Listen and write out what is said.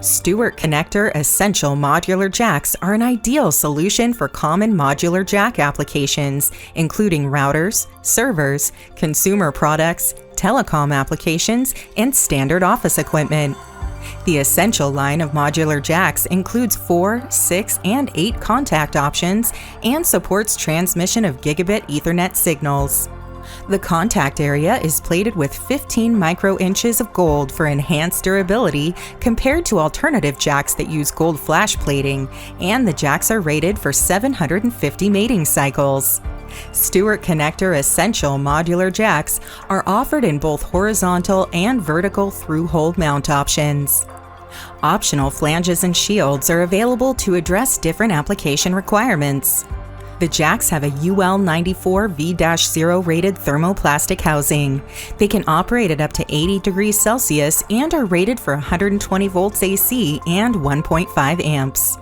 Stewart Connector Essential Modular Jacks are an ideal solution for common modular jack applications, including routers, servers, consumer products, telecom applications, and standard office equipment. The Essential line of modular jacks includes 4, 6, and 8 contact options and supports transmission of gigabit Ethernet signals. The contact area is plated with 15 micro-inches of gold for enhanced durability compared to alternative jacks that use gold flash plating, and the jacks are rated for 750 mating cycles. Stewart Connector Essential Modular Jacks are offered in both horizontal and vertical through-hole mount options. Optional flanges and shields are available to address different application requirements. The jacks have a UL94 V-0 rated thermoplastic housing. They can operate at up to 80 degrees Celsius and are rated for 120 volts AC and 1.5 amps.